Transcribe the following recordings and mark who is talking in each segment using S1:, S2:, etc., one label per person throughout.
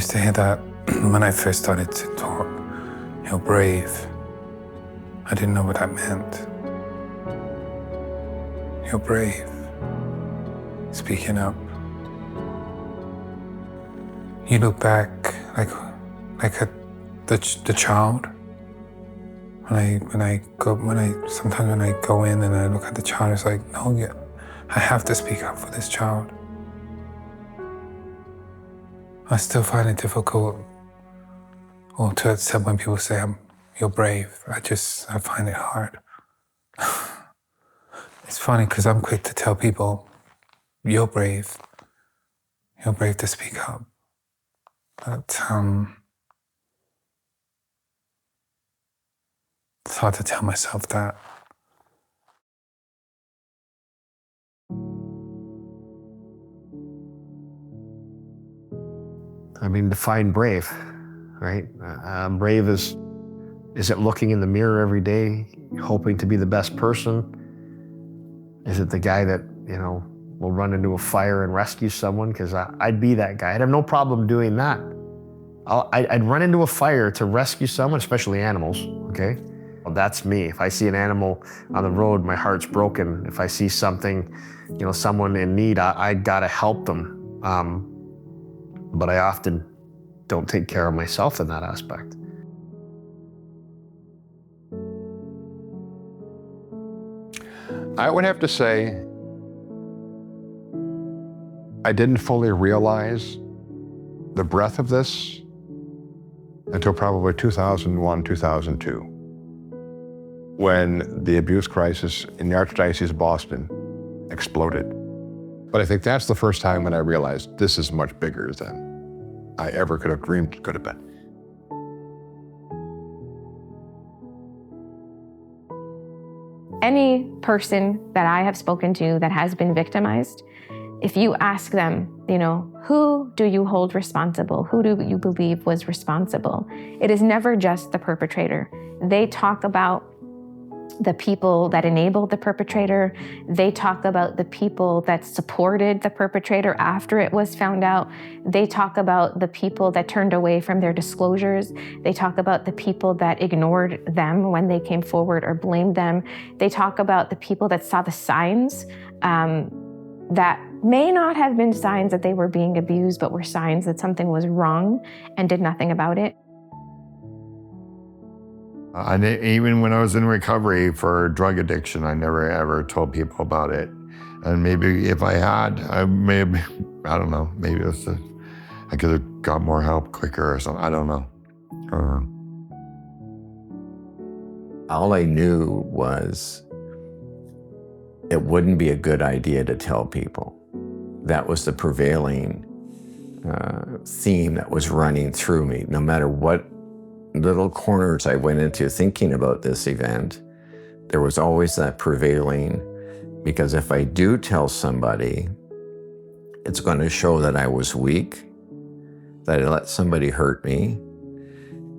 S1: used to hear that when I first started to talk. You're brave. I didn't know what that meant. You're brave. Speaking up. You look back like at the child. Sometimes when I go in and I look at the child, it's like, no, yeah, I have to speak up for this child. I still find it difficult or to accept when people say you're brave. I find it hard. It's funny because I'm quick to tell people, you're brave. You're brave to speak up. But it's hard to tell myself that.
S2: I mean, define brave, right? Brave is it looking in the mirror every day, hoping to be the best person? Is it the guy that, will run into a fire and rescue someone? Because I'd be that guy. I'd have no problem doing that. I'd run into a fire to rescue someone, especially animals, okay? Well, that's me. If I see an animal on the road, my heart's broken. If I see something, someone in need, I gotta help them. But I often don't take care of myself in that aspect.
S3: I would have to say, I didn't fully realize the breadth of this until probably 2001, 2002, when the abuse crisis in the Archdiocese of Boston exploded. But I think that's the first time when I realized this is much bigger than I ever could have dreamed it could have been.
S4: Any person that I have spoken to that has been victimized, if you ask them, who do you hold responsible? Who do you believe was responsible? It is never just the perpetrator. They talk about the people that enabled the perpetrator. They talk about the people that supported the perpetrator after it was found out. They talk about the people that turned away from their disclosures. They talk about the people that ignored them when they came forward or blamed them. They talk about the people that saw the signs that may not have been signs that they were being abused, but were signs that something was wrong and did nothing about it.
S5: Even when I was in recovery for drug addiction, I never ever told people about it. And maybe if I had, I don't know, maybe I could have got more help quicker or something. I don't know.
S6: All I knew was it wouldn't be a good idea to tell people. That was the prevailing theme that was running through me, no matter what little corners I went into thinking about this event, there was always that prevailing, because if I do tell somebody, it's going to show that I was weak, that I let somebody hurt me,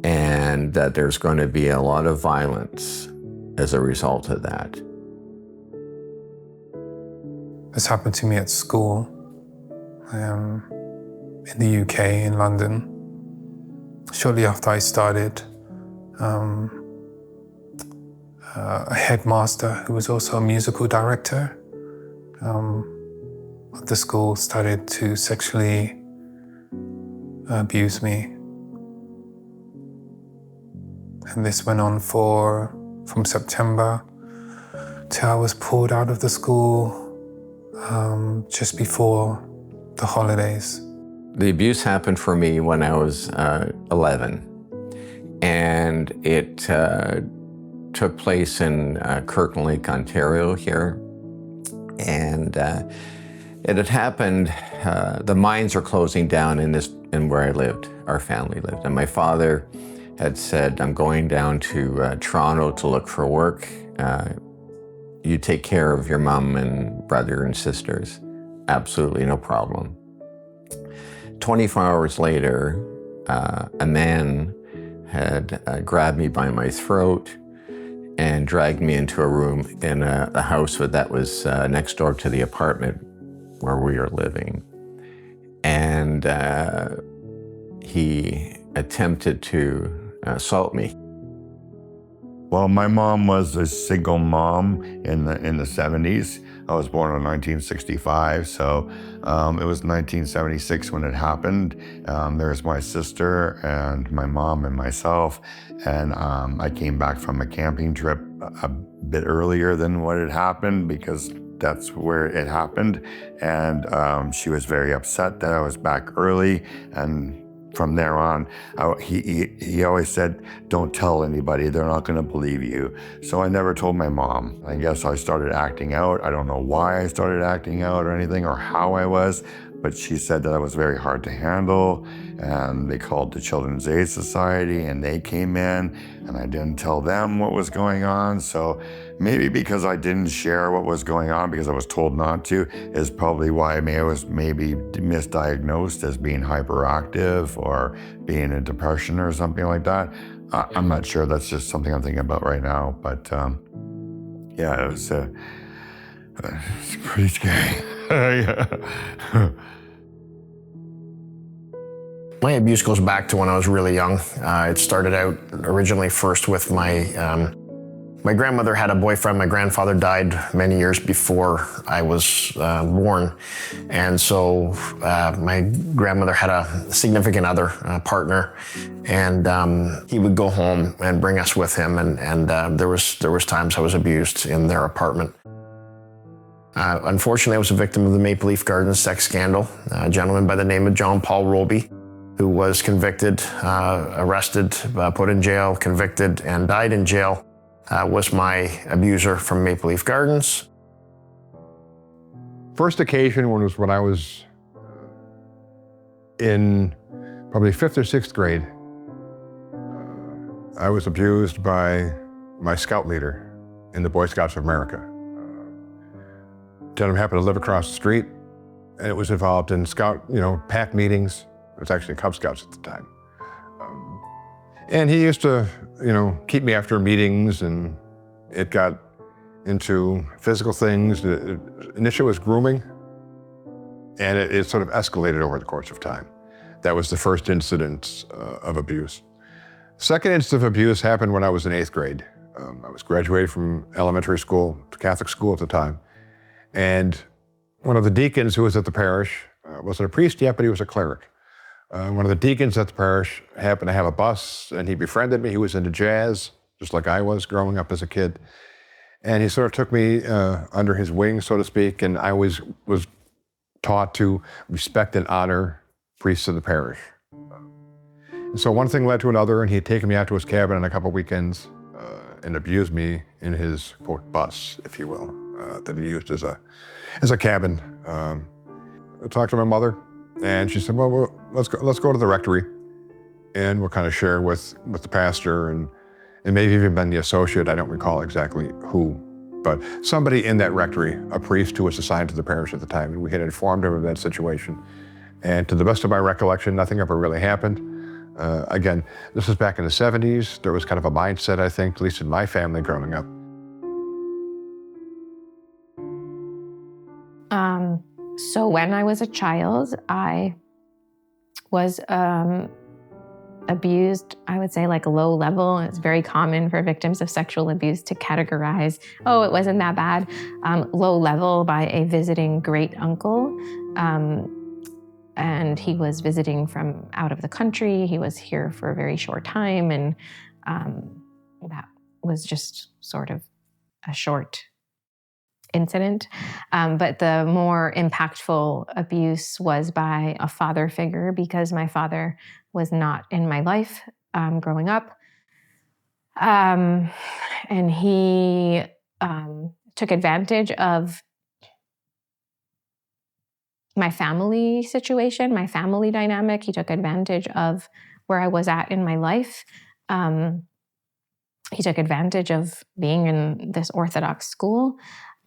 S6: and that there's going to be a lot of violence as a result of that.
S1: This happened to me at school in the UK, in London. Shortly after I started, a headmaster who was also a musical director of the school started to sexually abuse me. And this went on from September till I was pulled out of the school just before the holidays.
S6: The abuse happened for me when I was 11, and it took place in Kirkland Lake, Ontario here. And it had happened, the mines are closing down in where I lived, our family lived. And my father had said, I'm going down to Toronto to look for work. You take care of your mom and brother and sisters. Absolutely no problem. 24 hours later, a man had grabbed me by my throat and dragged me into a room in a house that was next door to the apartment where we were living. And he attempted to assault me.
S5: Well, my mom was a single mom in the 70s. I was born in 1965, so it was 1976 when it happened. There was my sister and my mom and myself, and I came back from a camping trip a bit earlier than what had happened because that's where it happened. And she was very upset that I was back early, and from there on, he always said, don't tell anybody, they're not gonna believe you. So I never told my mom. I guess I started acting out. I don't know why I started acting out or anything or how I was, but she said that I was very hard to handle, and they called the Children's Aid Society and they came in, and I didn't tell them what was going on. So maybe because I didn't share what was going on because I was told not to is probably why I was maybe misdiagnosed as being hyperactive or being in depression or something like that. I'm not sure. That's just something I'm thinking about right now. But yeah, it's pretty scary. Yeah.
S2: My abuse goes back to when I was really young. It started out originally first with my grandmother had a boyfriend. My grandfather died many years before I was born. And so my grandmother had a significant other partner, and he would go home and bring us with him. And there was times I was abused in their apartment. Unfortunately, I was a victim of the Maple Leaf Gardens sex scandal. A gentleman by the name of John Paul Roby, who was convicted, arrested, put in jail, convicted, and died in jail, was my abuser from Maple Leaf Gardens.
S3: First occasion was when I was in probably 5th or 6th grade. I was abused by my scout leader in the Boy Scouts of America. Gentleman happened to live across the street, and it was involved in scout, pack meetings. It was actually Cub Scouts at the time. And he used to, keep me after meetings, and it got into physical things. Initially it was grooming, and it sort of escalated over the course of time. That was the first incident of abuse. Second instance of abuse happened when I was in 8th grade. I was graduated from elementary school to Catholic school at the time. And one of the deacons who was at the parish, wasn't a priest yet, but he was a cleric. One of the deacons at the parish happened to have a bus, and he befriended me. He was into jazz, just like I was growing up as a kid. And he sort of took me under his wing, so to speak, and I always was taught to respect and honor priests of the parish. And so one thing led to another, and he had taken me out to his cabin on a couple weekends and abused me in his, quote, bus, if you will, that he used as a cabin. I talked to my mother, and she said, well, let's go to the rectory, and we'll kind of share with the pastor and maybe even been the associate. I don't recall exactly who, but somebody in that rectory, a priest who was assigned to the parish at the time, and we had informed him of that situation. And to the best of my recollection, nothing ever really happened. Again, this was back in the 70s. There was kind of a mindset, I think, at least in my family growing up.
S4: So when I was a child, I was abused, I would say like low level. It's very common for victims of sexual abuse to categorize, oh, it wasn't that bad. Low level by a visiting great uncle. And he was visiting from out of the country. He was here for a very short time. And that was just sort of a short incident. But the more impactful abuse was by a father figure, because my father was not in my life growing up. And he took advantage of my family situation, my family dynamic. He took advantage of where I was at in my life. He took advantage of being in this Orthodox school.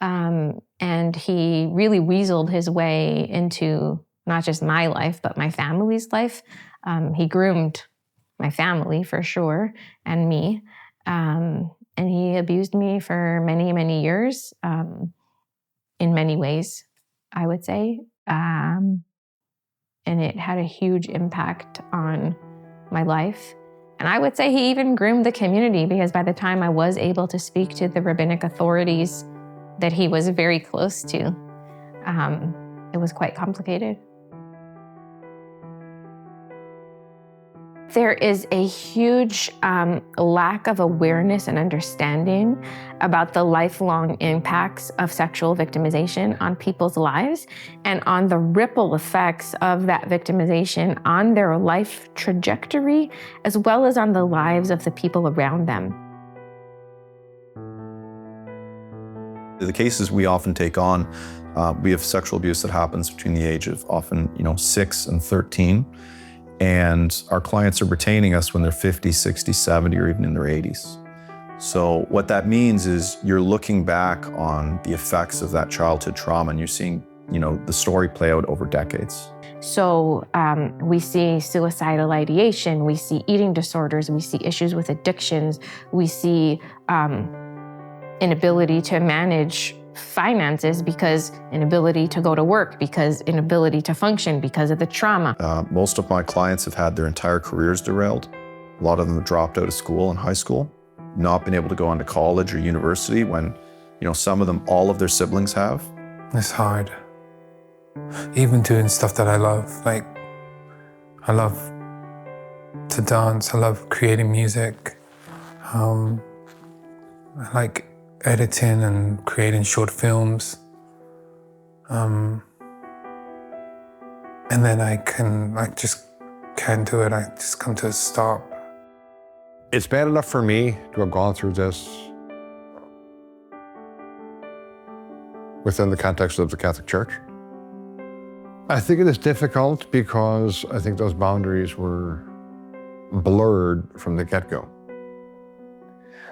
S4: And he really weaseled his way into not just my life, but my family's life. He groomed my family for sure, and me. And he abused me for many, many years, in many ways, I would say. and it had a huge impact on my life. And I would say he even groomed the community, because by the time I was able to speak to the rabbinic authorities that he was very close to, it was quite complicated. There is a huge lack of awareness and understanding about the lifelong impacts of sexual victimization on people's lives and on the ripple effects of that victimization on their life trajectory, as well as on the lives of the people around them.
S7: The cases we often take on, we have sexual abuse that happens between the age of often, 6 and 13. And our clients are retaining us when they're 50, 60, 70, or even in their 80s. So what that means is you're looking back on the effects of that childhood trauma, and you're seeing, the story play out over decades.
S4: So we see suicidal ideation, we see eating disorders, we see issues with addictions, we see inability to manage finances, because inability to go to work, because inability to function because of the trauma.
S7: Most of my clients have had their entire careers derailed. A lot of them have dropped out of school and high school, not been able to go on to college or university when, some of them, all of their siblings have.
S1: It's hard. Even doing stuff that I love, like I love to dance, I love creating music. I like editing and creating short films. And then I just can't do it. I just come to a stop.
S3: It's bad enough for me to have gone through this within the context of the Catholic Church. I think it is difficult because I think those boundaries were blurred from the get-go.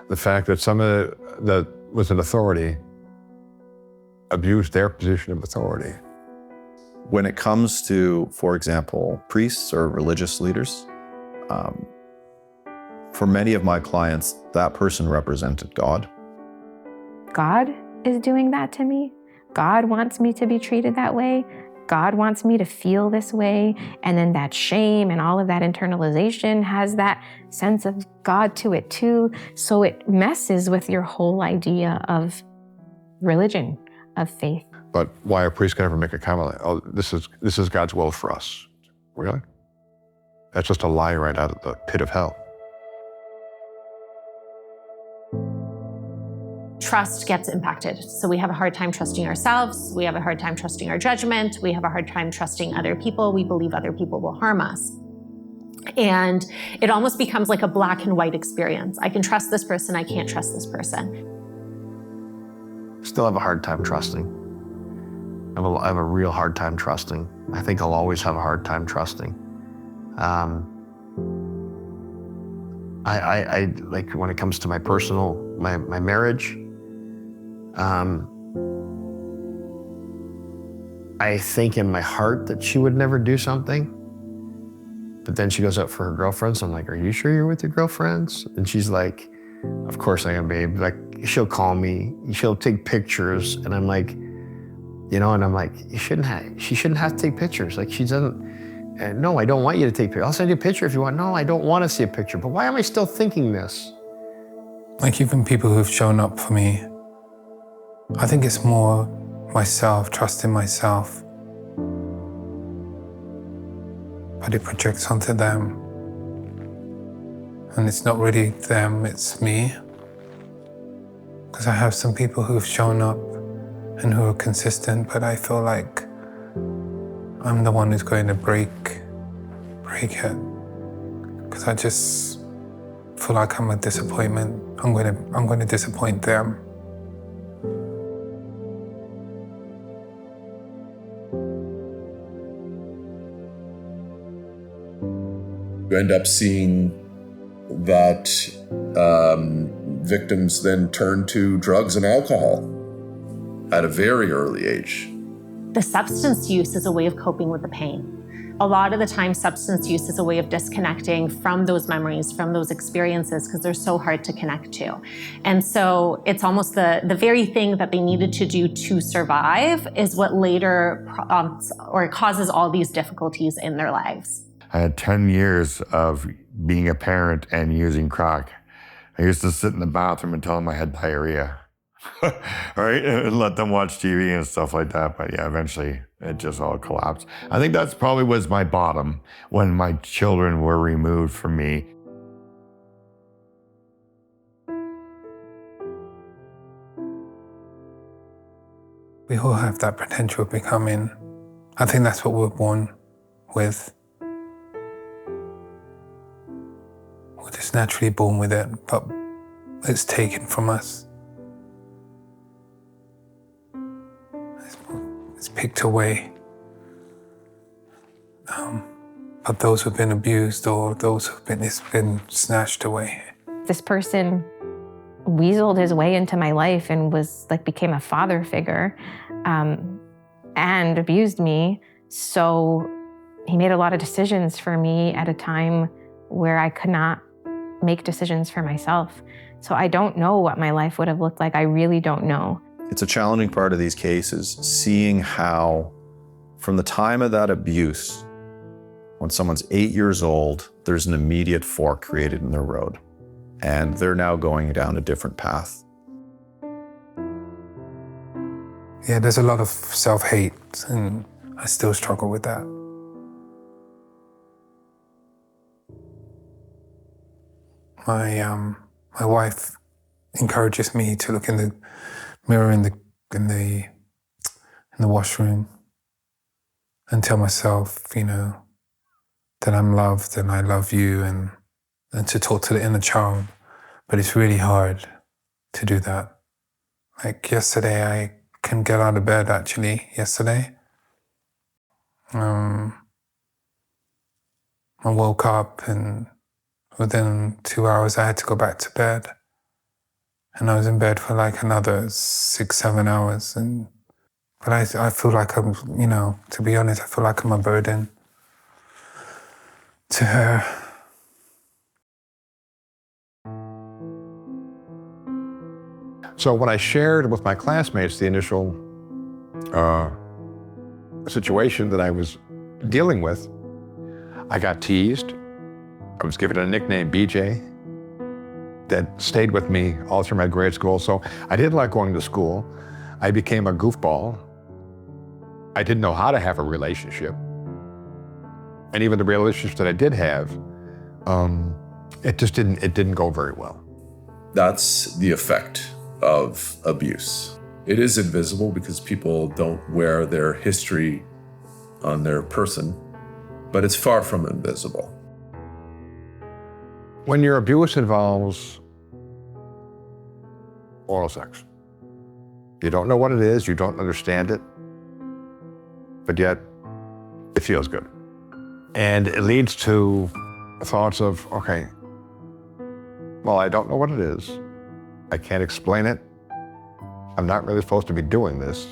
S3: The fact that someone that was an authority abused their position of authority.
S7: When it comes to, for example, priests or religious leaders, for many of my clients, that person represented God.
S4: God is doing that to me. God wants me to be treated that way. God wants me to feel this way. And then that shame and all of that internalization has that sense of God to it too. So it messes with your whole idea of religion, of faith.
S3: But why a priest can ever make a comment like, oh, this is God's will for us. Really? That's just a lie right out of the pit of hell.
S8: Trust gets impacted. So we have a hard time trusting ourselves. We have a hard time trusting our judgment. We have a hard time trusting other people. We believe other people will harm us. And it almost becomes like a black and white experience. I can trust this person. I can't trust this person.
S2: Still have a hard time trusting. I have a real hard time trusting. I think I'll always have a hard time trusting. I like when it comes to my personal, my marriage, I think in my heart that she would never do something, but then she goes out for her girlfriends. I'm like, are you sure you're with your girlfriends? And she's like, of course I am, babe. Like, she'll call me, she'll take pictures, and I'm like, and I'm like, she shouldn't have to take pictures. Like, she doesn't, no, I don't want you to take pictures. I'll send you a picture if you want. No, I don't want to see a picture. But why am I still thinking this?
S1: Like, even people who've shown up for me, I think it's more myself, trusting myself. But it projects onto them. And it's not really them, it's me. Because I have some people who've shown up and who are consistent, but I feel like I'm the one who's going to break it. Because I just feel like I'm a disappointment. I'm going to disappoint them.
S9: You end up seeing that victims then turn to drugs and alcohol at a very early age.
S8: The substance use is a way of coping with the pain. A lot of the time, substance use is a way of disconnecting from those memories, from those experiences, because they're so hard to connect to. And so it's almost the very thing that they needed to do to survive is what later prompts or causes all these difficulties in their lives.
S5: I had 10 years of being a parent and using crack. I used to sit in the bathroom and tell them I had diarrhea. Right? And let them watch TV and stuff like that. But yeah, eventually it just all collapsed. I think that's probably was my bottom when my children were removed from me.
S1: We all have that potential of becoming. I think that's what we're born with. We're just naturally born with it, but it's taken from us. It's picked away. But those who've been abused or those who've been, it's been snatched away.
S4: This person weaseled his way into my life and became a father figure, and abused me. So he made a lot of decisions for me at a time where I could not make decisions for myself. So I don't know what my life would have looked like. I really don't know.
S7: It's a challenging part of these cases, seeing how from the time of that abuse, when someone's 8 years old, there's an immediate fork created in their road, and they're now going down a different path.
S1: Yeah, there's a lot of self-hate, and I still struggle with that. My wife encourages me to look in the mirror in the washroom and tell myself, that I'm loved and I love you, and to talk to the inner child. But it's really hard to do that. Like yesterday, I couldn't get out of bed actually, yesterday. I woke up and within 2 hours I had to go back to bed. And I was in bed for like another 6-7 hours. But I feel like I'm, to be honest, I feel like I'm a burden to her.
S3: So when I shared with my classmates the initial situation that I was dealing with, I got teased. I was given a nickname, BJ, that stayed with me all through my grade school. So I didn't like going to school. I became a goofball. I didn't know how to have a relationship. And even the relationships that I did have, it didn't go very well.
S9: That's the effect of abuse. It is invisible because people don't wear their history on their person, but it's far from invisible.
S3: When your abuse involves oral sex, you don't know what it is, you don't understand it, but yet it feels good. And it leads to thoughts of, okay, well, I don't know what it is. I can't explain it. I'm not really supposed to be doing this.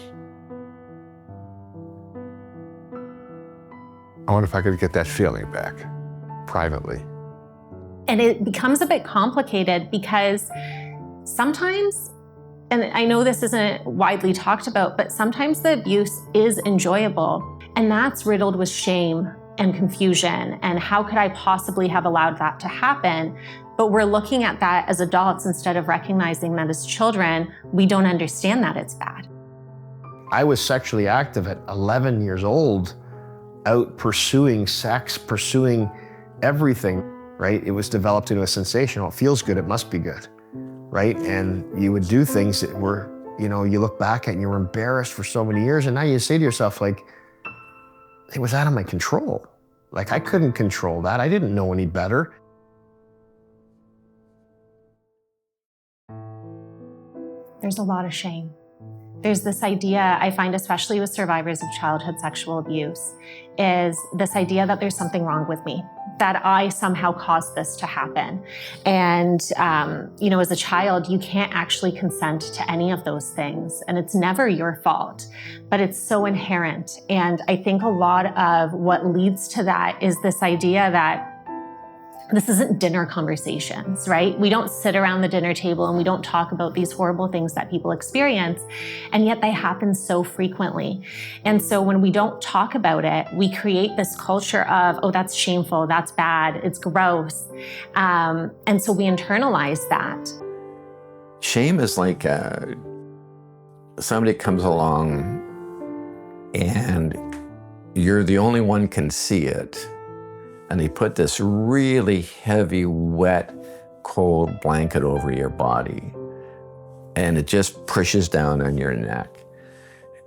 S3: I wonder if I could get that feeling back privately.
S8: And it becomes a bit complicated because sometimes, and I know this isn't widely talked about, but sometimes the abuse is enjoyable, and that's riddled with shame and confusion, and how could I possibly have allowed that to happen? But we're looking at that as adults instead of recognizing that as children, we don't understand that it's bad.
S2: I was sexually active at 11 years old, out pursuing sex, pursuing everything, right? It was developed into a sensation. Oh, it feels good, it must be good, right? And you would do things that were, you look back at and you were embarrassed for so many years, and now you say to yourself, like, it was out of my control. Like, I couldn't control that. I didn't know any better.
S8: There's a lot of shame. There's this idea, I find especially with survivors of childhood sexual abuse, is this idea that there's something wrong with me, that I somehow caused this to happen. And, as a child, you can't actually consent to any of those things. And it's never your fault, but it's so inherent. And I think a lot of what leads to that is this idea that this isn't dinner conversations, right? We don't sit around the dinner table and we don't talk about these horrible things that people experience, and yet they happen so frequently. And so when we don't talk about it, we create this culture of, oh, that's shameful, that's bad, it's gross. And so we internalize that.
S6: Shame is like somebody comes along and you're the only one can see it. And they put this really heavy, wet, cold blanket over your body. And it just pushes down on your neck.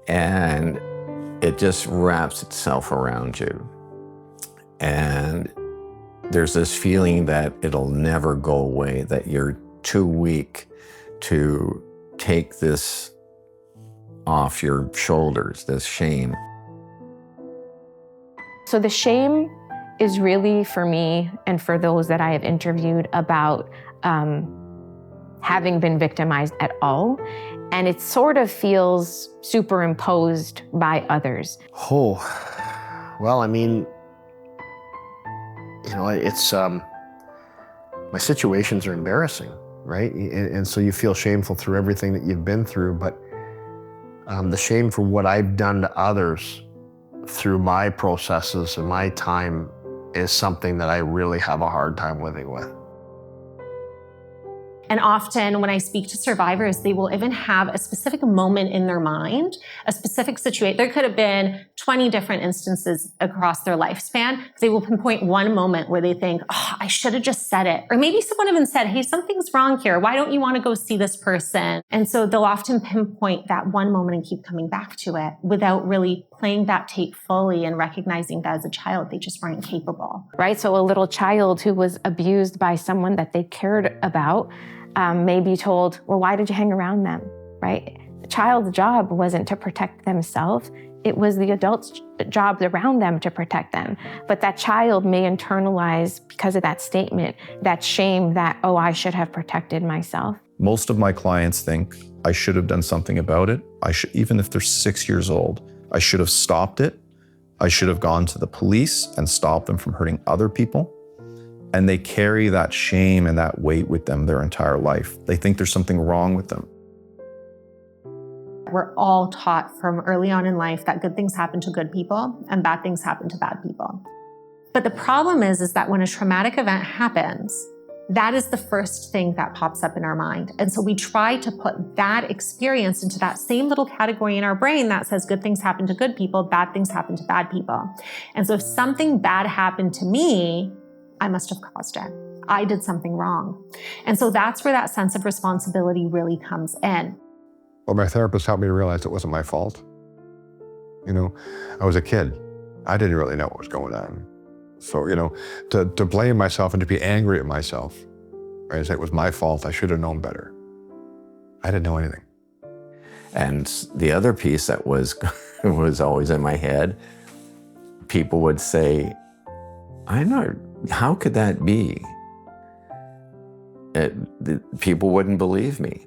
S6: And it just wraps itself around you. And there's this feeling that it'll never go away, that you're too weak to take this off your shoulders, this shame.
S4: So the shame is really, for me and for those that I have interviewed, about having been victimized at all. And it sort of feels superimposed by others.
S2: Oh, well, I mean, it's, my situations are embarrassing, right? And so you feel shameful through everything that you've been through, but the shame for what I've done to others through my processes and my time is something that I really have a hard time living with.
S8: And often when I speak to survivors, they will even have a specific moment in their mind, a specific situation. There could have been 20 different instances across their lifespan. They will pinpoint one moment where they think, oh, I should have just said it. Or maybe someone even said, hey, something's wrong here. Why don't you want to go see this person? And so they'll often pinpoint that one moment and keep coming back to it without really playing that tape fully and recognizing that as a child, they just weren't capable.
S4: Right? So a little child who was abused by someone that they cared about may be told, well, why did you hang around them, right? The child's job wasn't to protect themselves. It was the adult's job around them to protect them. But that child may internalize, because of that statement, that shame that, oh, I should have protected myself.
S7: Most of my clients think I should have done something about it. Even if they're 6 years old, I should have stopped it. I should have gone to the police and stopped them from hurting other people. And they carry that shame and that weight with them their entire life. They think there's something wrong with them.
S8: We're all taught from early on in life that good things happen to good people and bad things happen to bad people. But the problem is that when a traumatic event happens, that is the first thing that pops up in our mind. And so we try to put that experience into that same little category in our brain that says good things happen to good people, bad things happen to bad people. And so if something bad happened to me, I must have caused it. I did something wrong. And so that's where that sense of responsibility really comes in.
S3: Well, my therapist helped me realize it wasn't my fault. I was a kid. I didn't really know what was going on. So, to blame myself and to be angry at myself, right? Say it was my fault. I should have known better. I didn't know anything.
S6: And the other piece that was always in my head, people would say, how could that be? People wouldn't believe me.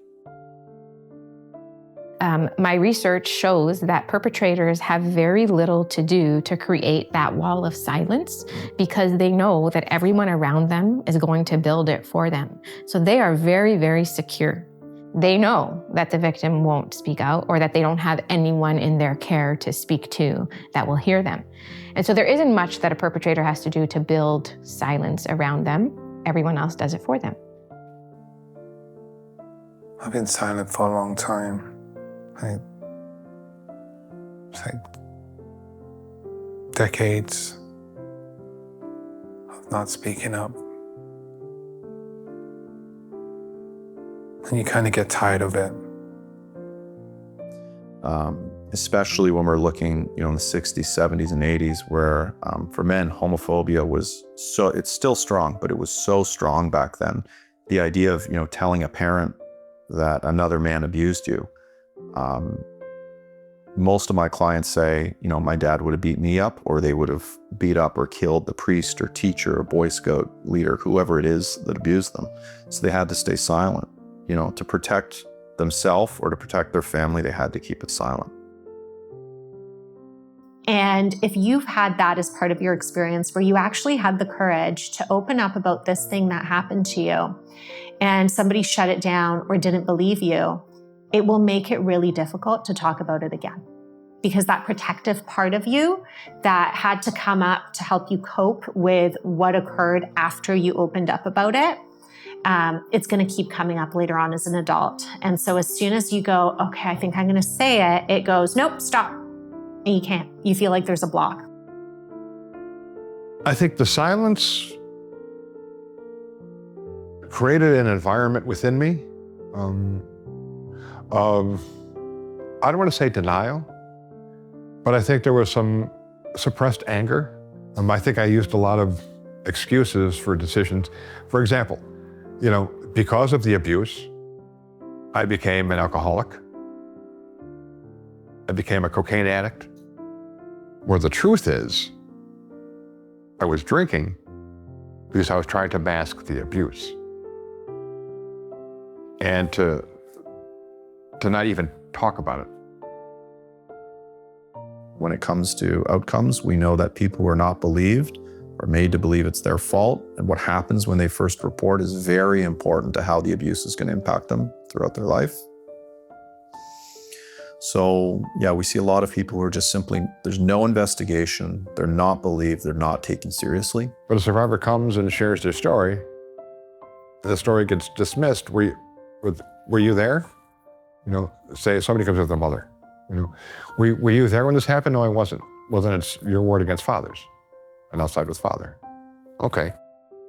S4: My research shows that perpetrators have very little to do to create that wall of silence, because they know that everyone around them is going to build it for them. So they are very, very secure. They know that the victim won't speak out, or that they don't have anyone in their care to speak to that will hear them. And so there isn't much that a perpetrator has to do to build silence around them. Everyone else does it for them.
S1: I've been silent for a long time. It's like decades of not speaking up. And you kind of get tired of it.
S7: Especially when we're looking, in the 60s, 70s, and 80s, where for men, homophobia was it's still strong, but it was so strong back then. The idea of, telling a parent that another man abused you, Most of my clients say, you know, my dad would have beat me up, or they would have beat up or killed the priest or teacher or Boy Scout leader, whoever it is that abused them. So they had to stay silent. You know, to protect themselves or to protect their family, they had to keep it silent.
S8: And if you've had that as part of your experience where you actually had the courage to open up about this thing that happened to you and somebody shut it down or didn't believe you, it will make it really difficult to talk about it again. Because that protective part of you that had to come up to help you cope with what occurred after you opened up about it, it's going to keep coming up later on as an adult. And so as soon as you go, okay, I think I'm going to say it, it goes, nope, stop. And you can't. You feel like there's a block.
S3: I think the silence created an environment within me of, I don't want to say denial, but I think there was some suppressed anger. I think I used a lot of excuses for decisions. For example, you know, because of the abuse, I became an alcoholic. I became a cocaine addict. Where the truth is, I was drinking because I was trying to mask the abuse. And to not even talk about it.
S7: When it comes to outcomes, we know that people who are not believed are made to believe it's their fault. And what happens when they first report is very important to how the abuse is going to impact them throughout their life. So yeah, we see a lot of people who are just simply, there's no investigation, they're not believed, they're not taken seriously.
S3: But a survivor comes and shares their story, and the story gets dismissed. Were you there? You know, say somebody comes with their mother. You know, were you there when this happened? No, I wasn't. Well, then it's your word against father's, and I'll side with father. Okay,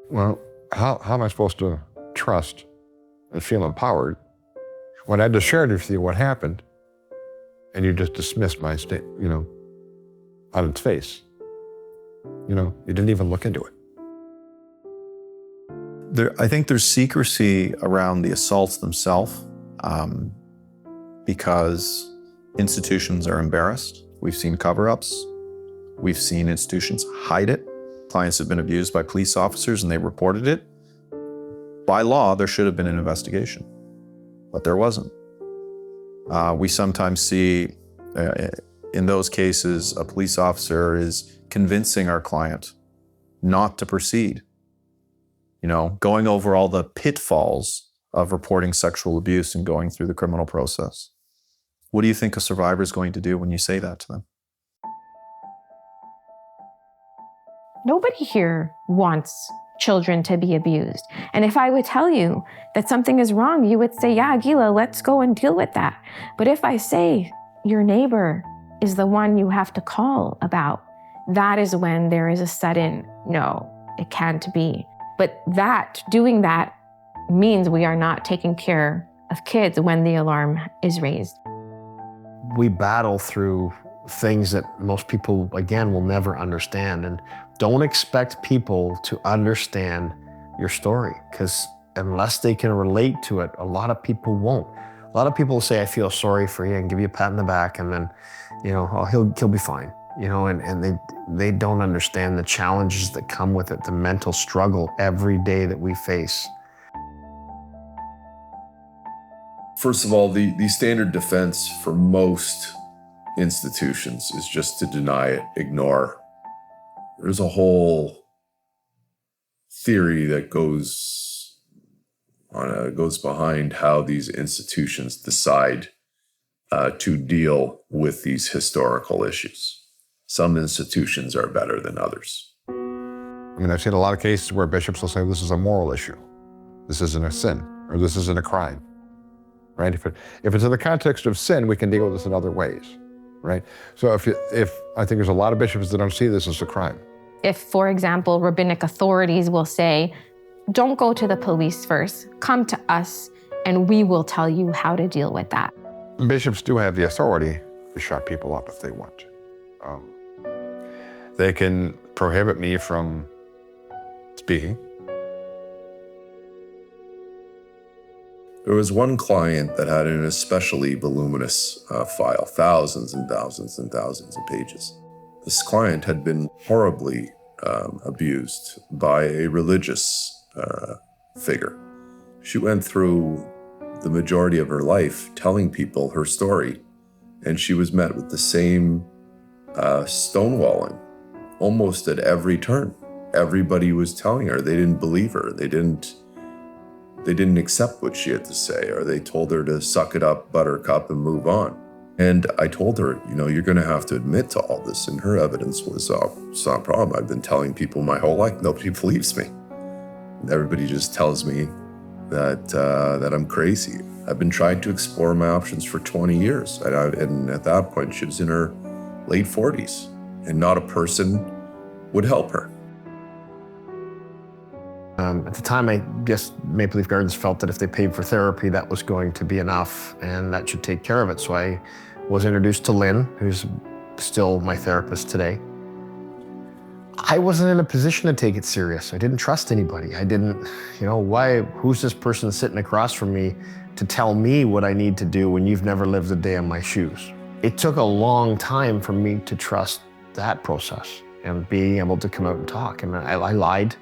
S3: well, how am I supposed to trust and feel empowered when I just shared with you what happened, and you just dismissed my state, you know, on its face? You know, you didn't even look into it.
S7: I think there's secrecy around the assaults themselves because institutions are embarrassed. We've seen cover-ups. We've seen institutions hide it. Clients have been abused by police officers and they reported it. By law, there should have been an investigation, but there wasn't. We sometimes see in those cases, a police officer is convincing our client not to proceed. You know, going over all the pitfalls of reporting sexual abuse and going through the criminal process. What do you think a survivor is going to do when you say that to them?
S4: Nobody here wants children to be abused. And if I would tell you that something is wrong, you would say, yeah, Gila, let's go and deal with that. But if I say your neighbor is the one you have to call about, that is when there is a sudden, no, it can't be. But doing that means we are not taking care of kids when the alarm is raised.
S2: We battle through things that most people, again, will never understand. And don't expect people to understand your story, because unless they can relate to it, a lot of people won't. A lot of people will say, I feel sorry for you, and give you a pat on the back, and then, you know, oh, he'll be fine. You know, and they don't understand the challenges that come with it, the mental struggle every day that we face.
S9: First of all, the standard defense for most institutions is just to deny it, ignore. There's a whole theory that goes behind how these institutions decide to deal with these historical issues. Some institutions are better than others.
S3: I mean, I've seen a lot of cases where bishops will say, this is a moral issue. This isn't a sin, or this isn't a crime, right? If it's in the context of sin, we can deal with this in other ways, right? So if I think there's a lot of bishops that don't see this as a crime.
S4: If, for example, rabbinic authorities will say, don't go to the police first, come to us, and we will tell you how to deal with that.
S3: Bishops do have the authority to shut people up if they want to. They can prohibit me from speaking.
S9: There was one client that had an especially voluminous file, thousands and thousands and thousands of pages. This client had been horribly abused by a religious figure. She went through the majority of her life telling people her story, and she was met with the same stonewalling almost at every turn. Everybody was telling her they didn't believe her. They didn't accept what she had to say, or they told her to suck it up, buttercup, and move on. And I told her, you're going to have to admit to all this. And her evidence was, it's not a problem. I've been telling people my whole life. Nobody believes me. And everybody just tells me that I'm crazy. I've been trying to explore my options for 20 years. And at that point, she was in her late 40s, and not a person would help her.
S2: At the time, I guess Maple Leaf Gardens felt that if they paid for therapy, that was going to be enough, and that should take care of it. So I was introduced to Lynn, who's still my therapist today. I wasn't in a position to take it serious. I didn't trust anybody. I didn't, who's this person sitting across from me to tell me what I need to do when you've never lived a day in my shoes? It took a long time for me to trust that process and being able to come out and talk. And I lied,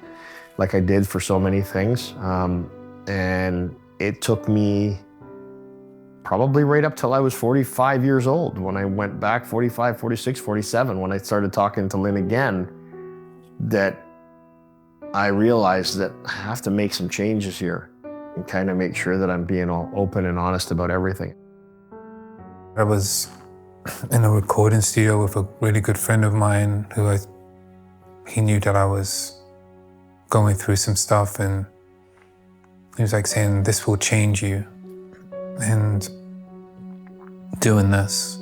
S2: like I did for so many things. And it took me probably right up till I was 45 years old. When I went back, 45, 46, 47, when I started talking to Lynn again, that I realized that I have to make some changes here and kind of make sure that I'm being all open and honest about everything.
S1: I was in a recording studio with a really good friend of mine he knew that I was going through some stuff, and he was like saying, this will change you, and doing this,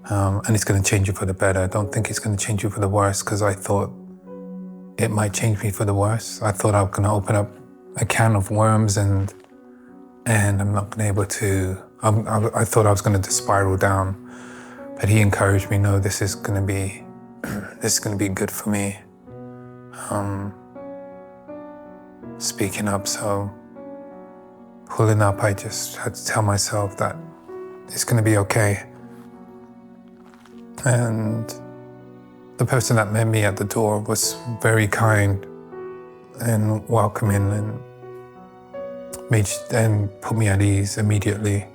S1: and it's going to change you for the better. I don't think it's going to change you for the worse, because I thought it might change me for the worse. I thought I was going to open up a can of worms, and I'm not going to be able to, I thought I was going to spiral down, but he encouraged me, no, this is going to be good for me. Speaking up, so pulling up, I just had to tell myself that it's going to be okay. And the person that met me at the door was very kind and welcoming, and put me at ease immediately.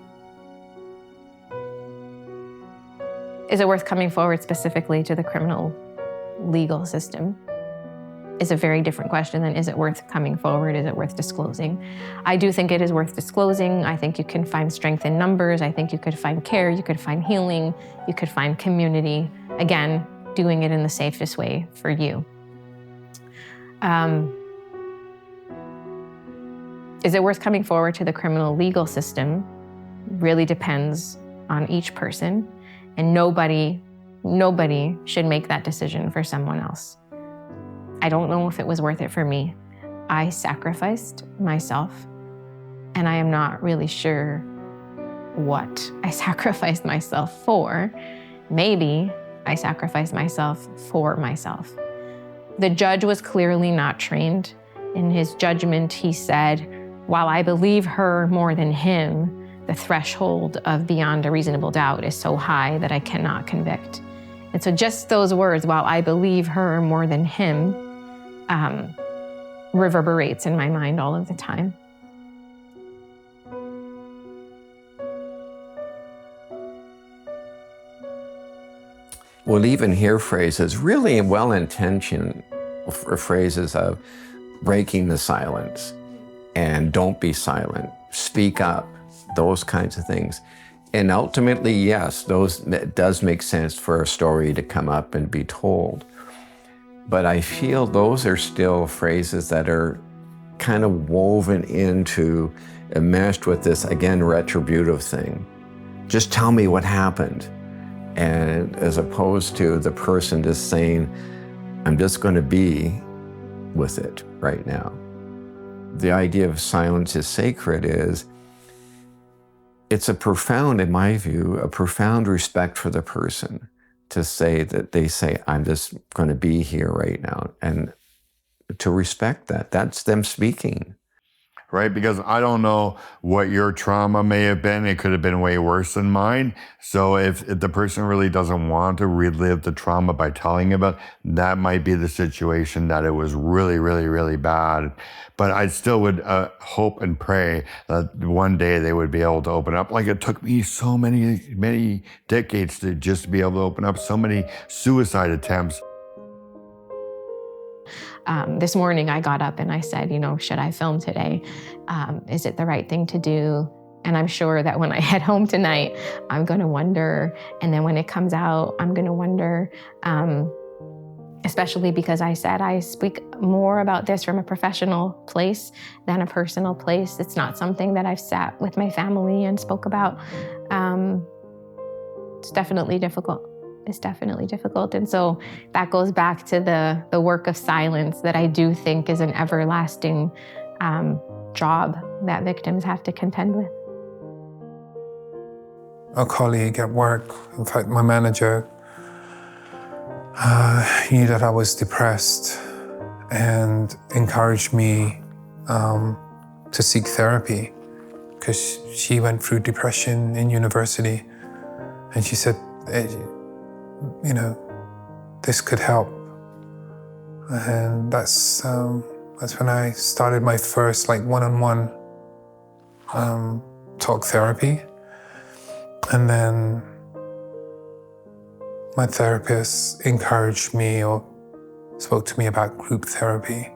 S4: Is it worth coming forward specifically to the criminal legal system? Is a very different question than is it worth coming forward, is it worth disclosing? I do think it is worth disclosing. I think you can find strength in numbers. I think you could find care, you could find healing, you could find community. Again, doing it in the safest way for you. Is it worth coming forward to the criminal legal system? Really depends on each person, and nobody should make that decision for someone else. I don't know if it was worth it for me. I sacrificed myself, and I am not really sure what I sacrificed myself for. Maybe I sacrificed myself for myself. The judge was clearly not trained. In his judgment, he said, while I believe her more than him, the threshold of beyond a reasonable doubt is so high that I cannot convict. And so just those words, while I believe her more than him, reverberates in my mind all of the time.
S6: We'll even hear phrases, really well-intentioned phrases of breaking the silence and don't be silent, speak up, those kinds of things. And ultimately, yes, it does make sense for a story to come up and be told. But I feel those are still phrases that are kind of woven into and meshed with this, again, retributive thing. Just tell me what happened. And as opposed to the person just saying, I'm just going to be with it right now. The idea of silence is sacred it's a profound, in my view, a profound respect for the person to say that they say, I'm just going to be here right now. And to respect that, that's them speaking.
S5: right? Because I don't know what your trauma may have been. It could have been way worse than mine. So if the person really doesn't want to relive the trauma by telling about, that might be the situation that it was really, really, really bad. But I still would hope and pray that one day they would be able to open up. Like it took me so many decades to just be able to open up, so many suicide attempts.
S4: This morning I got up and I said, should I film today? Is it the right thing to do? And I'm sure that when I head home tonight, I'm going to wonder. And then when it comes out, I'm going to wonder, especially because I said I speak more about this from a professional place than a personal place. It's not something that I've sat with my family and spoke about. It's definitely difficult. It's definitely difficult. And so that goes back to the work of silence that I do think is an everlasting job that victims have to contend with.
S1: A colleague at work, in fact, my manager, knew that I was depressed and encouraged me to seek therapy because she went through depression in university. And she said, this could help. And that's when I started my first one-on-one talk therapy. And then my therapist encouraged me or spoke to me about group therapy.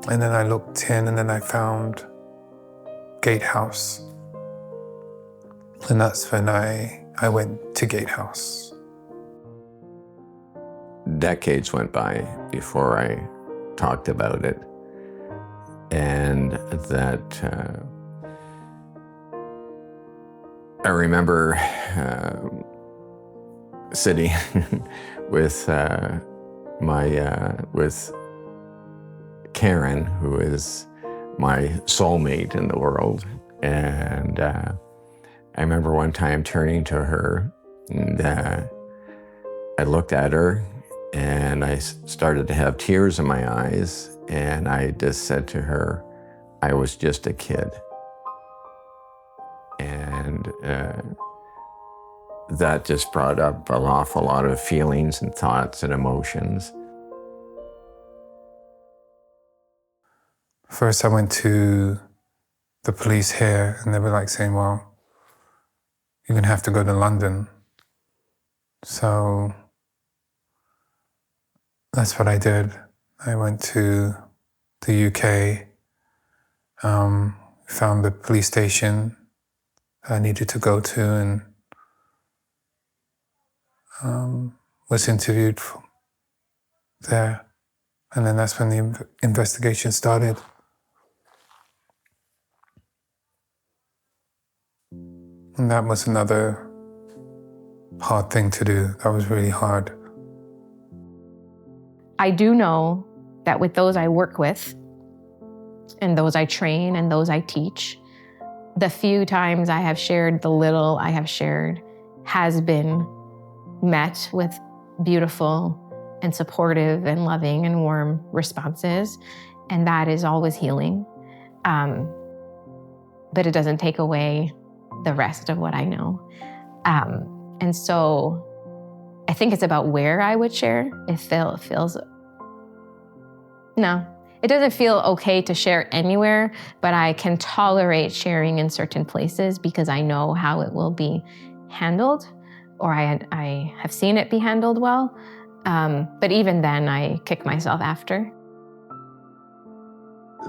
S1: And then I looked in and then I found Gatehouse. And that's when I went to Gatehouse.
S6: Decades went by before I talked about it. And that I remember sitting with with Karen, who is my soulmate in the world. And I remember one time turning to her and I looked at her and I started to have tears in my eyes. And I just said to her, I was just a kid. And that just brought up an awful lot of feelings and thoughts and emotions.
S1: First, I went to the police here, and they were saying, well, you're going to have to go to London. So that's what I did. I went to the UK, found the police station I needed to go to, and was interviewed there. And then that's when the investigation started. And that was another hard thing to do. That was really hard.
S4: I do know that with those I work with, and those I train, and those I teach, the few times I have shared, the little I have shared, has been met with beautiful and supportive and loving and warm responses. And that is always healing. But it doesn't take away the rest of what I know. And so I think it's about where I would share. It feels, no, it doesn't feel okay to share anywhere, but I can tolerate sharing in certain places because I know how it will be handled, or I have seen it be handled well. But even then, I kick myself after.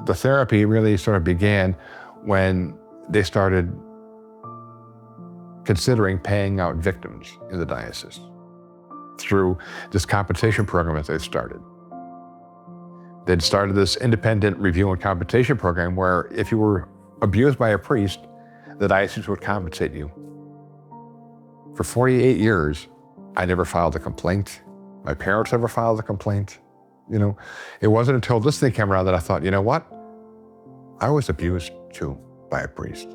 S3: The therapy really sort of began when they started considering paying out victims in the diocese through this compensation program that they started. They'd started this independent review and compensation program where if you were abused by a priest, the diocese would compensate you. For 48 years, I never filed a complaint. My parents never filed a complaint. It wasn't until this thing came around that I thought, you know what? I was abused too by a priest.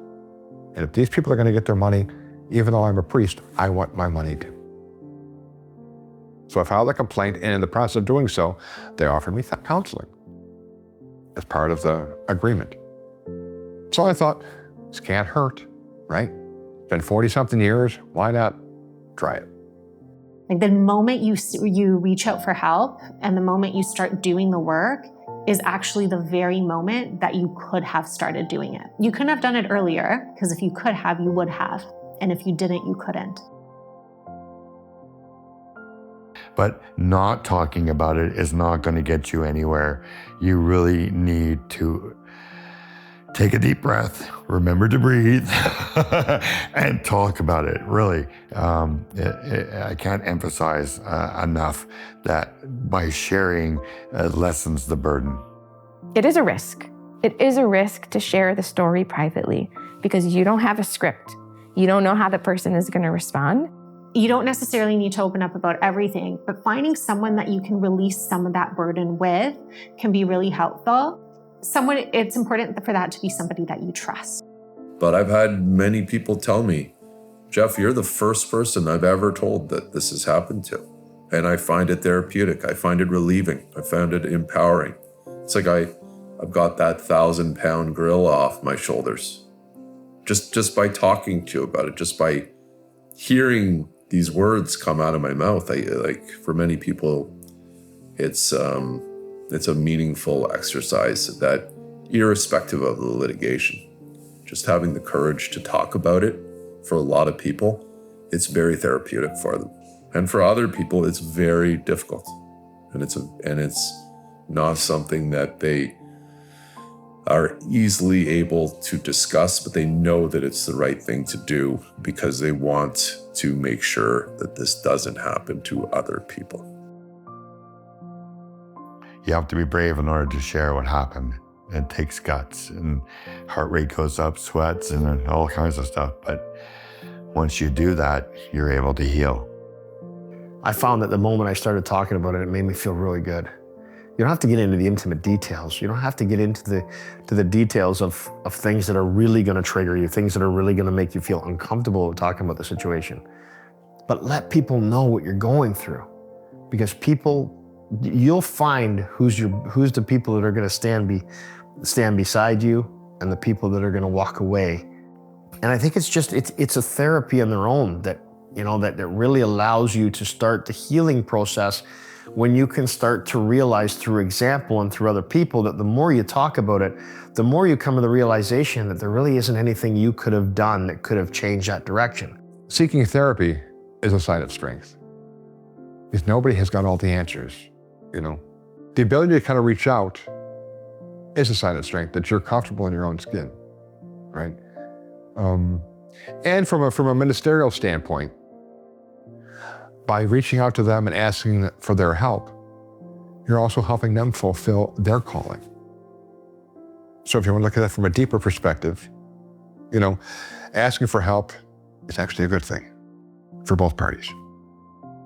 S3: And if these people are going to get their money, even though I'm a priest, I want my money too. So I filed a complaint, and in the process of doing so, they offered me counseling as part of the agreement. So I thought, this can't hurt, right? It's been 40-something years, why not try it?
S8: Like the moment you reach out for help and the moment you start doing the work is actually the very moment that you could have started doing it. You couldn't have done it earlier, because if you could have, you would have. And if you didn't, you couldn't.
S5: But not talking about it is not going to get you anywhere. You really need to take a deep breath, remember to breathe, and talk about it, really. I can't emphasize enough that by sharing lessens the burden.
S4: It is a risk. It is a risk to share the story privately because you don't have a script. You don't know how the person is going to respond.
S8: You don't necessarily need to open up about everything, but finding someone that you can release some of that burden with can be really helpful. It's important for that to be somebody that you trust.
S9: But I've had many people tell me, Jeff, you're the first person I've ever told that this has happened to. And I find it therapeutic. I find it relieving. I found it empowering. It's like I've got that 1,000-pound gorilla off my shoulders. Just by talking to you about it, just by hearing these words come out of my mouth. For many people, it's a meaningful exercise that, irrespective of the litigation, just having the courage to talk about it, for a lot of people, it's very therapeutic for them. And for other people, it's very difficult. And it's not something that they are easily able to discuss, but they know that it's the right thing to do because they want to make sure that this doesn't happen to other people.
S5: You have to be brave in order to share what happened. It takes guts, and heart rate goes up, sweats, and all kinds of stuff. But once you do that, you're able to heal.
S2: I found that the moment I started talking about it made me feel really good. You don't have to get into the intimate details. You don't have to get into the details of things that are really going to trigger you, things that are really going to make you feel uncomfortable talking about the situation. But let people know what you're going through, because you'll find who's the people that are going to stand beside you and the people that are going to walk away. And I think it's a therapy on their own that really allows you to start the healing process when you can start to realize through example and through other people that the more you talk about it, the more you come to the realization that there really isn't anything you could have done that could have changed that direction.
S3: Seeking therapy is a sign of strength, because nobody has got all the answers, The ability to kind of reach out is a sign of strength, that you're comfortable in your own skin, right? And from a ministerial standpoint, by reaching out to them and asking for their help, you're also helping them fulfill their calling. So if you want to look at that from a deeper perspective, asking for help is actually a good thing for both parties.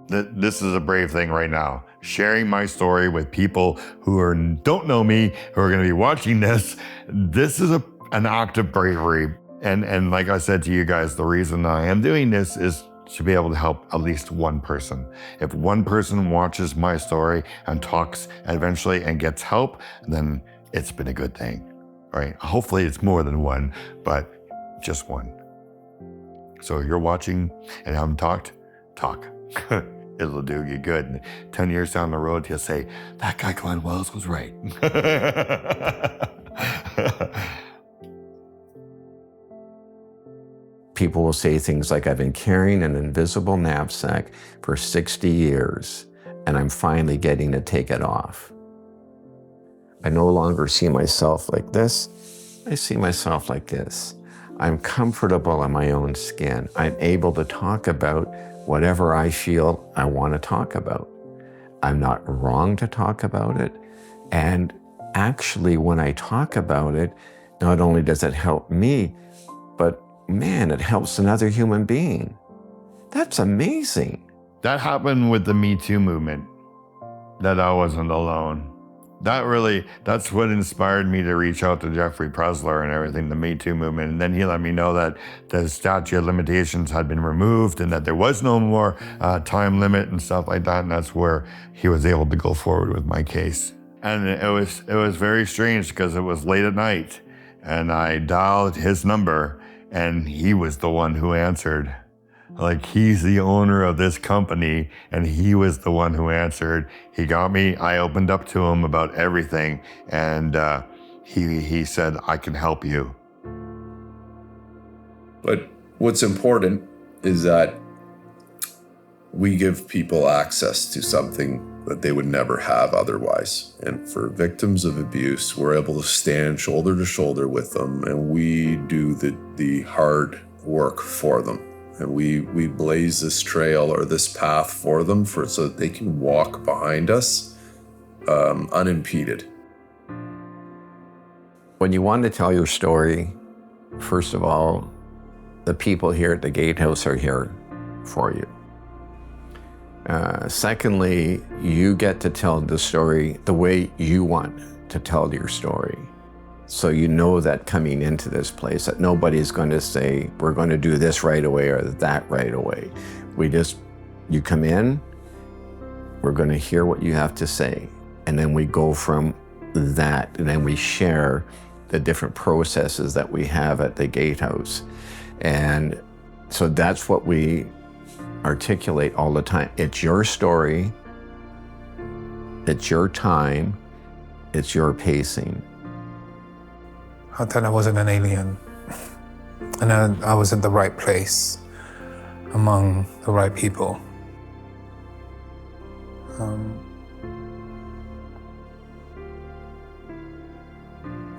S5: This is a brave thing right now. Sharing my story with people who don't know me, who are going to be watching this. This is an act of bravery. And like I said to you guys, the reason I am doing this is to be able to help at least one person. If one person watches my story and talks eventually and gets help, then it's been a good thing, right? Hopefully it's more than one, but just one. So if you're watching and haven't talked, talk. It'll do you good. And 10 years down the road, you'll say, that guy Glenn Wells was right.
S6: People will say things like, I've been carrying an invisible knapsack for 60 years, and I'm finally getting to take it off. I no longer see myself like this. I see myself like this. I'm comfortable in my own skin. I'm able to talk about whatever I feel I want to talk about. I'm not wrong to talk about it. And actually, when I talk about it, not only does it help me, but man, it helps another human being. That's amazing.
S5: That happened with the Me Too movement, that I wasn't alone. That's what inspired me to reach out to Jeffrey Presler and everything, the Me Too movement. And then he let me know that the statute of limitations had been removed and that there was no more time limit and stuff like that. And that's where he was able to go forward with my case. And it was very strange because it was late at night. and I dialed his number, and he was the one who answered. Like, he's the owner of this company, and he was the one who answered. He got me, I opened up to him about everything, and he said, I can help you.
S9: But what's important is that we give people access to something that they would never have otherwise. And for victims of abuse, we're able to stand shoulder to shoulder with them, and we do the hard work for them. And we blaze this trail or this path for them so that they can walk behind us unimpeded.
S6: When you want to tell your story, first of all, the people here at the Gatehouse are here for you. Secondly, you get to tell the story the way you want to tell your story. So you know that coming into this place, that nobody's going to say, we're going to do this right away or that right away. You come in, we're going to hear what you have to say. And then we go from that, and then we share the different processes that we have at the Gatehouse. And so that's what we articulate all the time. It's your story, it's your time, it's your pacing.
S1: I thought I wasn't an alien, and I was in the right place among the right people.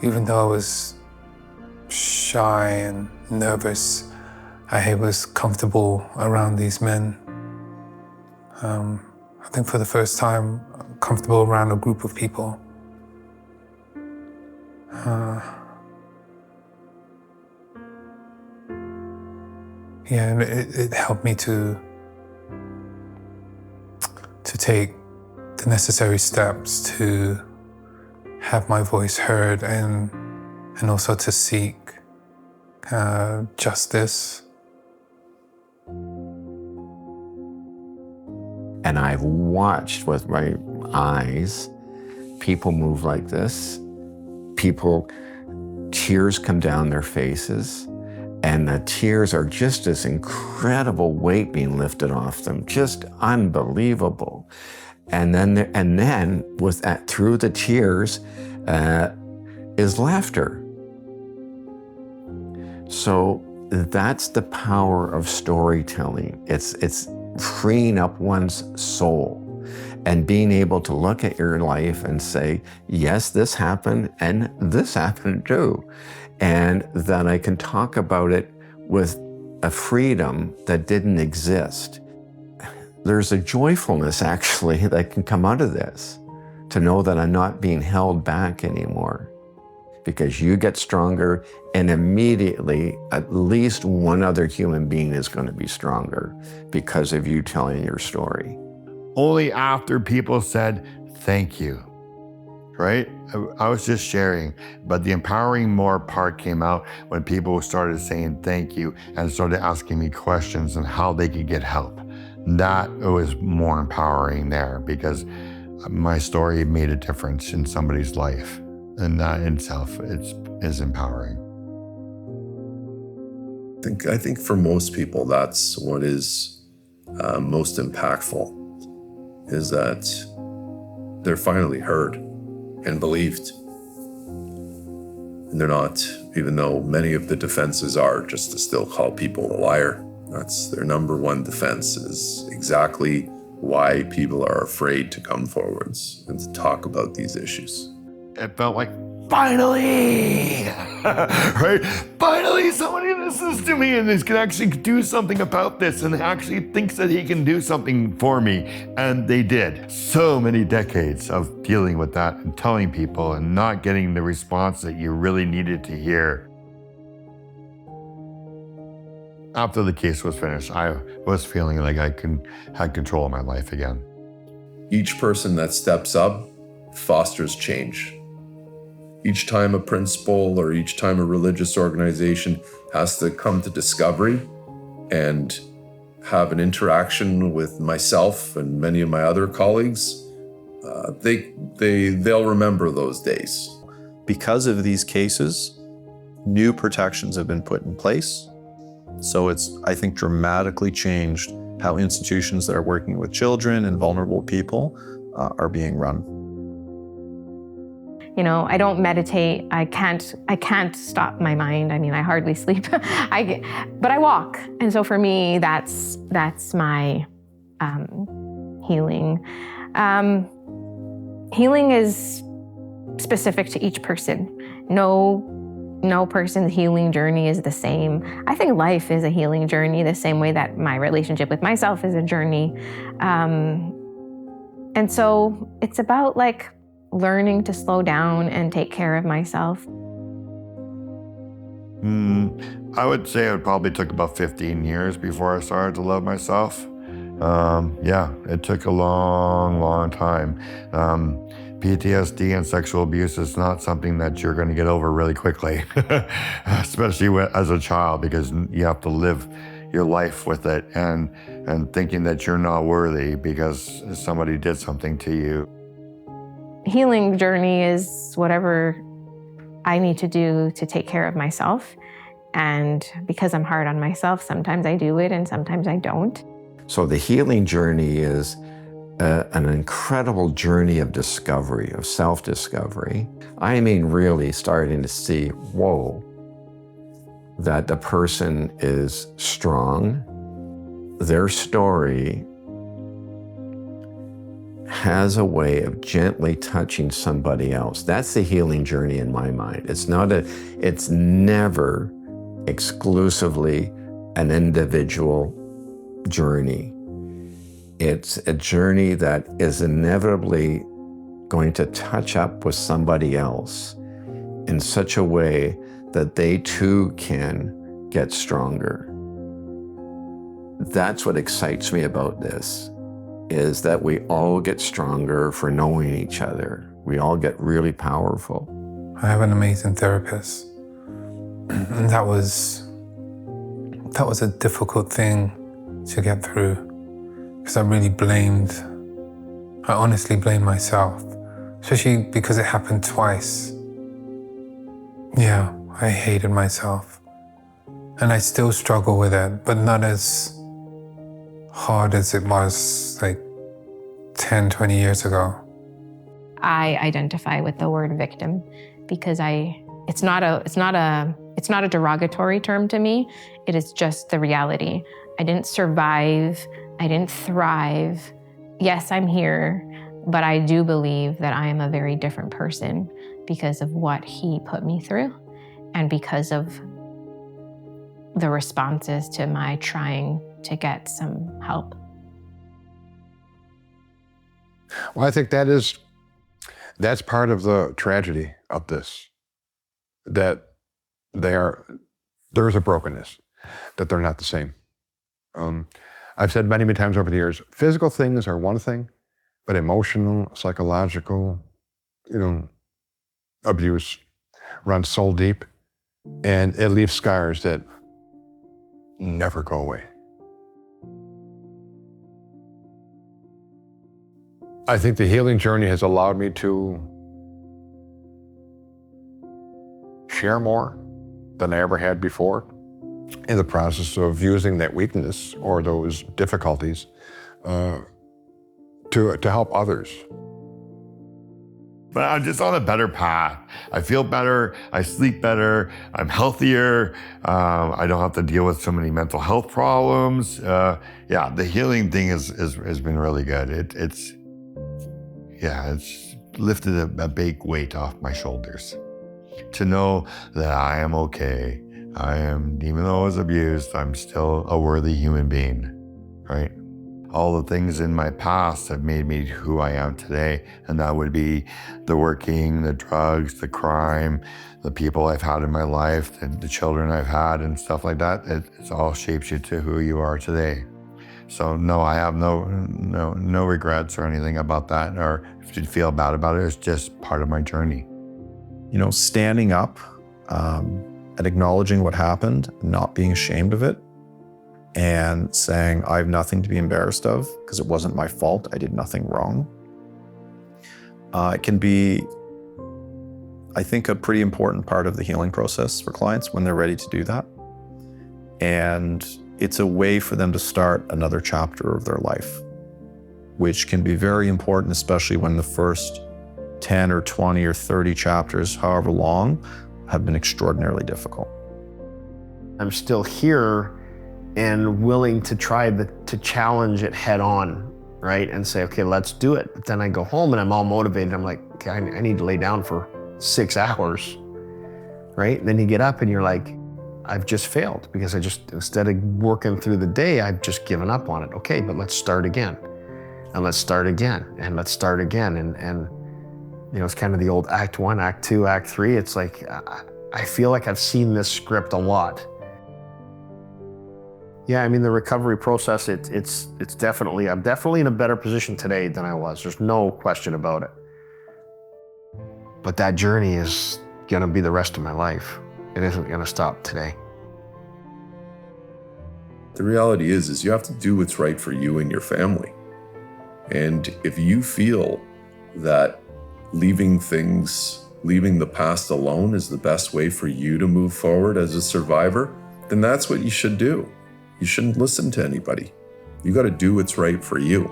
S1: Even though I was shy and nervous, I was comfortable around these men. I think for the first time, comfortable around a group of people. Yeah, and it helped me to take the necessary steps to have my voice heard and also to seek justice.
S6: And I've watched with my eyes people move like this. Tears come down their faces, and the tears are just this incredible weight being lifted off them, just unbelievable. And then with that, through the tears, is laughter. So that's the power of storytelling. It's freeing up one's soul and being able to look at your life and say, yes, this happened and this happened too. And that I can talk about it with a freedom that didn't exist. There's a joyfulness actually that can come out of this, to know that I'm not being held back anymore, because you get stronger, and immediately at least one other human being is going to be stronger because of you telling your story.
S5: Only after people said, thank you, right? I was just sharing, but the empowering more part came out when people started saying thank you and started asking me questions on how they could get help. That was more empowering there, because my story made a difference in somebody's life, and that in itself is empowering.
S9: I think for most people, that's what is most impactful, is that they're finally heard and believed. And they're not, even though many of the defenses are just to still call people a liar. That's their number one defense, is exactly why people are afraid to come forwards and to talk about these issues.
S5: It felt like, finally, right? Finally, somebody listens to me and can actually do something about this and actually thinks that he can do something for me. And they did. So many decades of dealing with that and telling people and not getting the response that you really needed to hear. After the case was finished, I was feeling like I had control of my life again.
S9: Each person that steps up fosters change. Each time a principal or each time a religious organization has to come to discovery and have an interaction with myself and many of my other colleagues, they'll remember those days.
S7: Because of these cases, new protections have been put in place. So it's, I think, dramatically changed how institutions that are working with children and vulnerable people are being run.
S4: You know, I don't meditate. I can't stop my mind. I mean, I hardly sleep. But I walk, and so for me, that's my healing. Healing is specific to each person. No person's healing journey is the same. I think life is a healing journey the same way that my relationship with myself is a journey. And so it's about like learning to slow down and take care of myself.
S5: I would say it probably took about 15 years before I started to love myself. Yeah, it took a long time. PTSD and sexual abuse is not something that you're going to get over really quickly, especially as a child, because you have to live your life with it and thinking that you're not worthy because somebody did something to you.
S4: Healing journey is whatever I need to do to take care of myself. And because I'm hard on myself, sometimes I do it and sometimes I don't.
S6: So the healing journey is an incredible journey of discovery, of self-discovery. I mean, really starting to see, whoa, that the person is strong. Their story has a way of gently touching somebody else. That's the healing journey in my mind. It's never exclusively an individual journey. It's a journey that is inevitably going to touch up with somebody else in such a way that they too can get stronger. That's what excites me about this, is that we all get stronger for knowing each other. We all get really powerful.
S1: I have an amazing therapist, and that was a difficult thing to get through, because I honestly blamed myself, especially because it happened twice. Yeah, I hated myself, and I still struggle with it, but not as hard as it was like 10, 20 years ago.
S4: I identify with the word victim because it's not a derogatory term to me. It is just the reality. I didn't survive. I didn't thrive. Yes, I'm here, but I do believe that I am a very different person because of what he put me through and because of the responses to my trying to get some help.
S3: Well, I think that's part of the tragedy of this, that there's a brokenness, that they're not the same. I've said many times over the years, physical things are one thing, but emotional, psychological, abuse runs so deep, and it leaves scars that never go away. I think the healing journey has allowed me to share more than I ever had before in the process of using that weakness or those difficulties to help others.
S5: But I'm just on a better path. I feel better, I sleep better, I'm healthier, I don't have to deal with so many mental health problems. Yeah, the healing thing has been really good. It's lifted a big weight off my shoulders. To know that I am okay. Even though I was abused, I'm still a worthy human being, right? All the things in my past have made me who I am today, and that would be the working, the drugs, the crime, the people I've had in my life, the children I've had and stuff like that. It all shapes you to who you are today. So no, I have no regrets or anything about that, or if you feel bad about it, it's just part of my journey.
S7: Standing up and acknowledging what happened, not being ashamed of it, and saying, I have nothing to be embarrassed of because it wasn't my fault, I did nothing wrong. It can be I think, a pretty important part of the healing process for clients when they're ready to do that. And it's a way for them to start another chapter of their life, which can be very important, especially when the first 10 or 20 or 30 chapters, however long, have been extraordinarily difficult.
S2: I'm still here and willing to try to challenge it head on, right? And say, okay, let's do it. But then I go home and I'm all motivated. I'm like, okay, I need to lay down for 6 hours, right? And then you get up and you're like, I've just failed because instead of working through the day, I've just given up on it. Okay, but let's start again. And let's start again. And let's start again. And you know, it's kind of the old act 1, act 2, act 3. It's like, I feel like I've seen this script a lot. Yeah, I mean, the recovery process, it's definitely, I'm definitely in a better position today than I was. There's no question about it. But that journey is gonna be the rest of my life. It isn't gonna stop today.
S9: The reality is you have to do what's right for you and your family. And if you feel that leaving the past alone is the best way for you to move forward as a survivor, then that's what you should do. You shouldn't listen to anybody. You got to do what's right for you.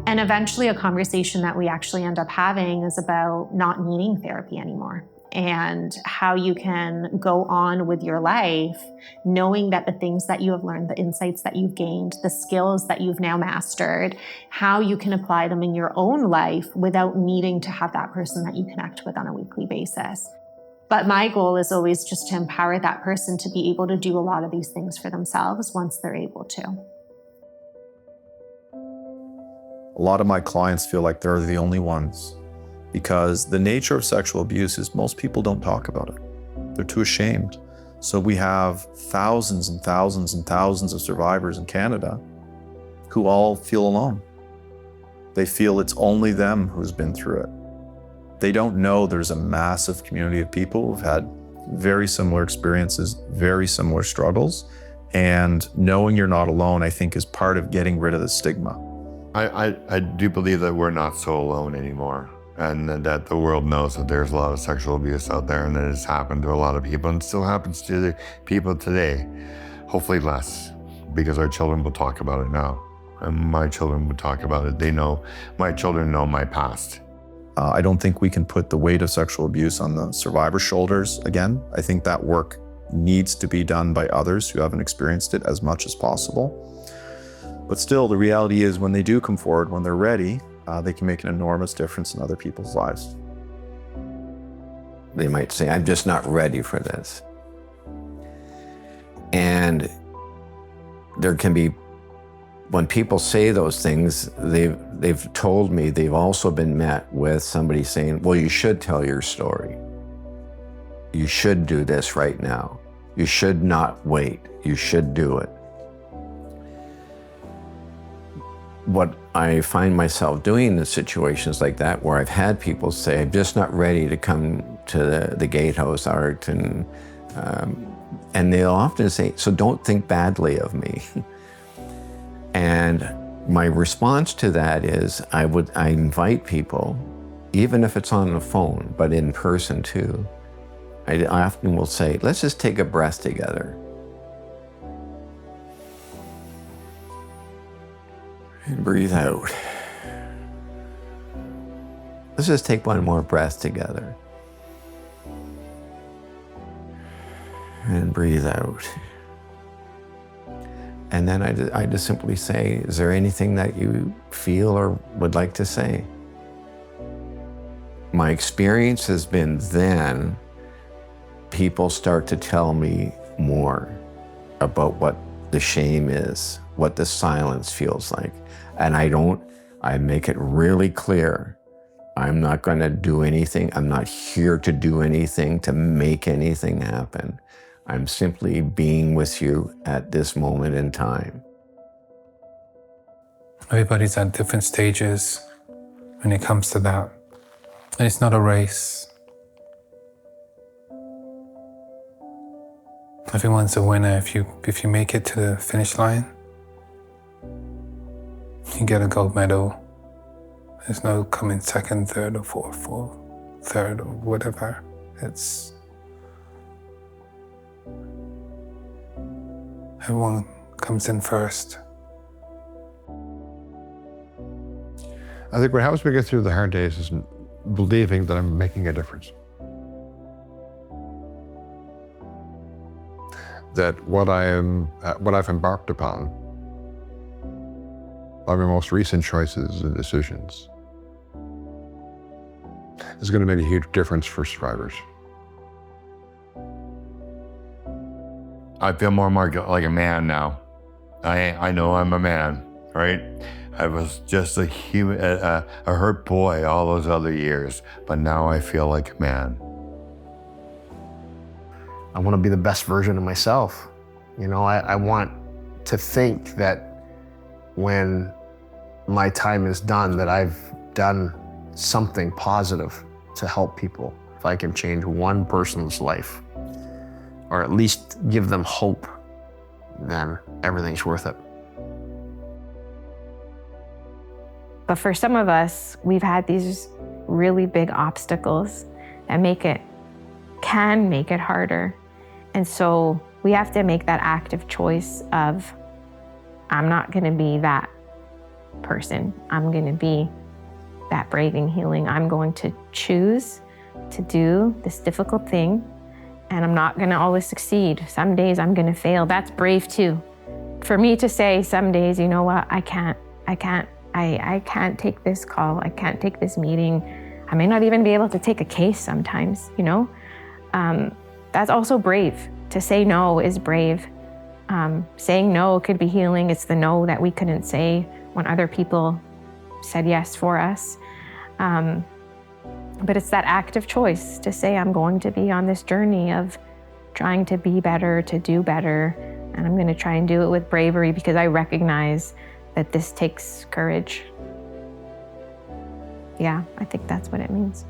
S8: And eventually a conversation that we actually end up having is about not needing therapy anymore, and how you can go on with your life knowing that the things that you have learned, the insights that you've gained, the skills that you've now mastered, how you can apply them in your own life without needing to have that person that you connect with on a weekly basis. But my goal is always just to empower that person to be able to do a lot of these things for themselves once they're able to.
S7: A lot of my clients feel like they're the only ones, because the nature of sexual abuse is most people don't talk about it. They're too ashamed. So we have thousands and thousands and thousands of survivors in Canada who all feel alone. They feel it's only them who's been through it. They don't know there's a massive community of people who've had very similar experiences, very similar struggles. And knowing you're not alone, I think, is part of getting rid of the stigma.
S5: I do believe that we're not so alone anymore, and that the world knows that there's a lot of sexual abuse out there, and that it's happened to a lot of people and still happens to the people today. Hopefully less, because our children will talk about it now. And my children would talk about it. My children know my past.
S7: I don't think we can put the weight of sexual abuse on the survivor's shoulders again. I think that work needs to be done by others who haven't experienced it as much as possible. But still, the reality is when they do come forward, when they're ready, they can make an enormous difference in other people's lives.
S6: They might say, I'm just not ready for this. And there can be, when people say those things, they've told me they've also been met with somebody saying, well, you should tell your story. You should do this right now. You should not wait. You should do it. What I find myself doing in situations like that, where I've had people say, I'm just not ready to come to the gatehouse art, and they'll often say, so don't think badly of me. And my response to that is, I invite people, even if it's on the phone, but in person too, I often will say, let's just take a breath together. And breathe out. Let's just take one more breath together. And breathe out. And then I just simply say, is there anything that you feel or would like to say? My experience has been then people start to tell me more about what the shame is, what the silence feels like. And I make it really clear, I'm not going to do anything. I'm not here to do anything, to make anything happen. I'm simply being with you at this moment in time.
S1: Everybody's at different stages when it comes to that. And it's not a race. Everyone's a winner if you make it to the finish line. You get a gold medal. There's no coming second, third, or fourth. third or whatever. It's everyone comes in first.
S3: I think what helps me get through the hard days is believing that I'm making a difference. That what I've embarked upon, by my most recent choices and decisions, is going to make a huge difference for survivors.
S5: I feel more like a man now. I know I'm a man, right? I was just a human, a hurt boy all those other years, but now I feel like a man.
S2: I want to be the best version of myself. You know, I want to think that when my time is done, that I've done something positive to help people. If I can change one person's life, or at least give them hope, then everything's worth it.
S4: But for some of us, we've had these really big obstacles that can make it harder. And so we have to make that active choice of, I'm not gonna be that person. I'm gonna be that braving healing. I'm going to choose to do this difficult thing, and I'm not gonna always succeed. Some days I'm gonna fail. That's brave too. For me to say some days, you know what, I can't take this call, I can't take this meeting. I may not even be able to take a case sometimes, you know? That's also brave. To say no is brave. Saying no could be healing. It's the no that we couldn't say when other people said yes for us. But it's that active choice to say, I'm going to be on this journey of trying to be better, to do better, and I'm gonna try and do it with bravery because I recognize that this takes courage. Yeah, I think that's what it means.